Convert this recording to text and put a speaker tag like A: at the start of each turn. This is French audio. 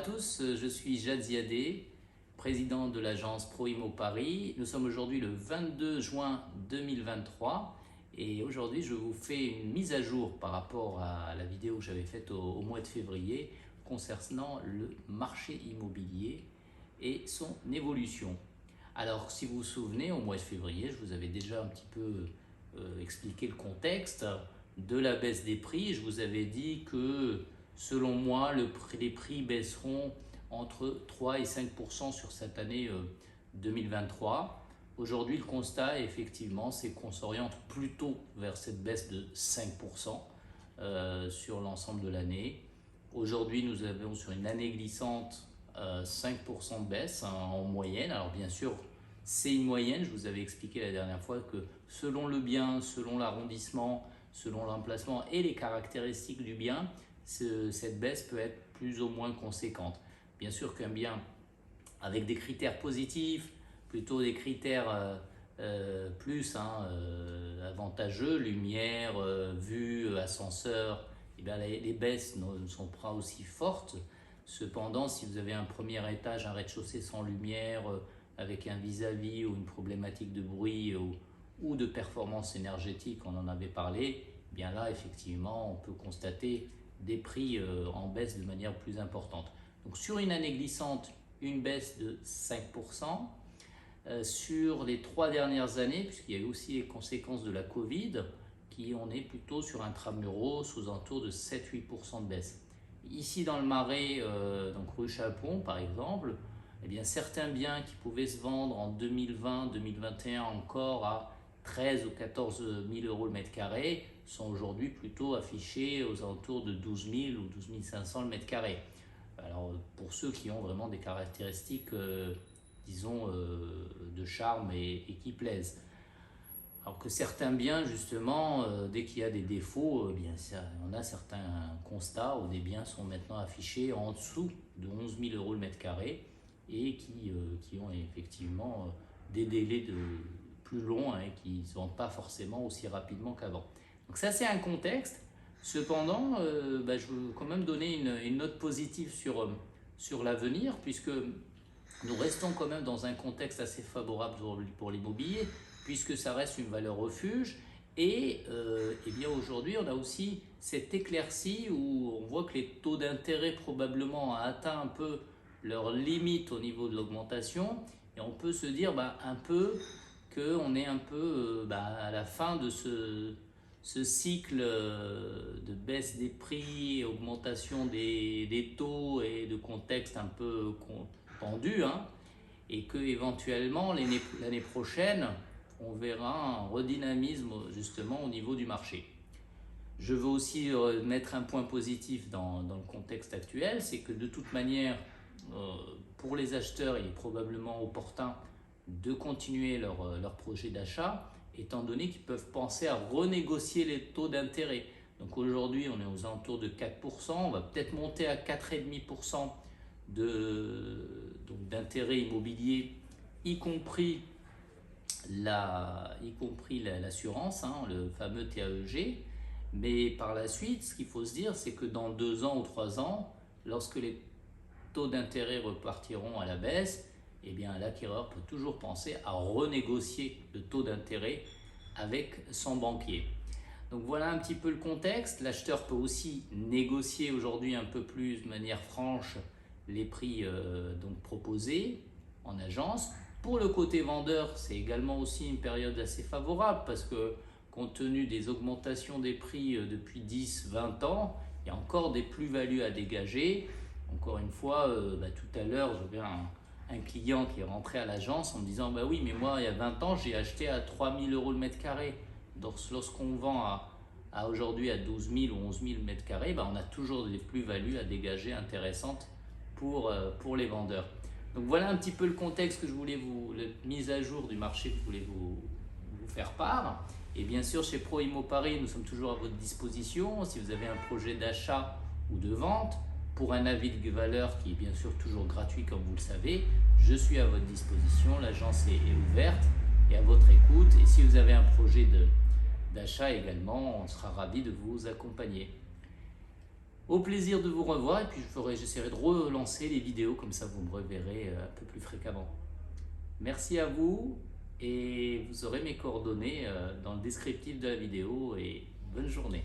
A: À tous, je suis Jad Ziadé, président de l'agence ProImo Paris. Nous sommes aujourd'hui le 22 juin 2023 et aujourd'hui je vous fais une mise à jour par rapport à la vidéo que j'avais faite au mois de février concernant le marché immobilier et son évolution. Alors si vous vous souvenez, au mois de février, je vous avais déjà un petit peu expliqué le contexte de la baisse des prix. Je vous avais dit que selon moi, les prix baisseront entre 3 et 5% sur cette année 2023. Aujourd'hui, le constat, effectivement, c'est qu'on s'oriente plutôt vers cette baisse de 5% sur l'ensemble de l'année. Aujourd'hui, nous avons sur une année glissante 5% de baisse en moyenne. Alors bien sûr, c'est une moyenne. Je vous avais expliqué la dernière fois que selon le bien, selon l'arrondissement, selon l'emplacement et les caractéristiques du bien, cette baisse peut être plus ou moins conséquente. Bien sûr qu'un bien avec des critères positifs, plutôt des critères avantageux, lumière, vue, ascenseur, et bien les baisses ne sont pas aussi fortes. Cependant, si vous avez un premier étage, un rez-de-chaussée sans lumière, avec un vis-à-vis ou une problématique de bruit ou de performance énergétique, on en avait parlé, bien là, effectivement, on peut constater des prix en baisse de manière plus importante. Donc sur une année glissante, une baisse de 5%. Sur les 3 dernières années, puisqu'il y a eu aussi les conséquences de la Covid, on est plutôt sur un Tramuros aux alentours de 7-8% de baisse. Ici dans le Marais, donc rue Chapon par exemple, eh bien, certains biens qui pouvaient se vendre en 2020-2021 encore à 13 ou 14 000 euros le mètre carré sont aujourd'hui plutôt affichés aux alentours de 12 000 ou 12 500 le mètre carré. Alors pour ceux qui ont vraiment des caractéristiques, disons, de charme et qui plaisent. Alors que certains biens, justement, dès qu'il y a des défauts, bien, on a certains constats où des biens sont maintenant affichés en dessous de 11 000 euros le mètre carré et qui ont effectivement des délais plus longs et qui ne se vendent pas forcément aussi rapidement qu'avant. Donc ça, c'est un contexte. Cependant, je veux quand même donner une note positive sur l'avenir, puisque nous restons quand même dans un contexte assez favorable pour l'immobilier, puisque ça reste une valeur refuge. Et bien aujourd'hui, on a aussi cette éclaircie où on voit que les taux d'intérêt probablement ont atteint un peu leur limite au niveau de l'augmentation. Et on peut se dire un peu qu'on est un peu à la fin de ce cycle de baisse des prix, augmentation des taux et de contexte un peu tendu, et que éventuellement l'année prochaine, on verra un redynamisme justement au niveau du marché. Je veux aussi mettre un point positif dans le contexte actuel, c'est que de toute manière, pour les acheteurs, il est probablement opportun de continuer leur projet d'achat, étant donné qu'ils peuvent penser à renégocier les taux d'intérêt. Donc aujourd'hui, on est aux alentours de 4%, on va peut-être monter à 4,5% d'intérêt immobilier, y compris l'assurance, le fameux TAEG. Mais par la suite, ce qu'il faut se dire, c'est que dans 2 ans ou 3 ans, lorsque les taux d'intérêt repartiront à la baisse, eh bien l'acquéreur peut toujours penser à renégocier le taux d'intérêt avec son banquier. Donc voilà un petit peu le contexte. L'acheteur peut aussi négocier aujourd'hui un peu plus de manière franche les prix proposés en agence. Pour le côté vendeur, c'est également aussi une période assez favorable parce que compte tenu des augmentations des prix depuis 10-20 ans, il y a encore des plus-values à dégager. Encore une fois, tout à l'heure, j'avais un client qui est rentré à l'agence en me disant oui, mais moi, il y a 20 ans, j'ai acheté à 3 000 euros le mètre carré. Donc, lorsqu'on vend à aujourd'hui à 12 000 ou 11 000 le mètre carré, on a toujours des plus-values à dégager intéressantes pour les vendeurs. Donc, voilà un petit peu le contexte que je voulais la mise à jour du marché que je voulais vous faire part. Et bien sûr, chez ProImo Paris, nous sommes toujours à votre disposition. Si vous avez un projet d'achat ou de vente, pour un avis de valeur qui est bien sûr toujours gratuit comme vous le savez, je suis à votre disposition. L'agence est ouverte et à votre écoute. Et si vous avez un projet d'achat également, on sera ravis de vous accompagner. Au plaisir de vous revoir et puis j'essaierai de relancer les vidéos, comme ça vous me reverrez un peu plus fréquemment. Merci à vous et vous aurez mes coordonnées dans le descriptif de la vidéo et bonne journée.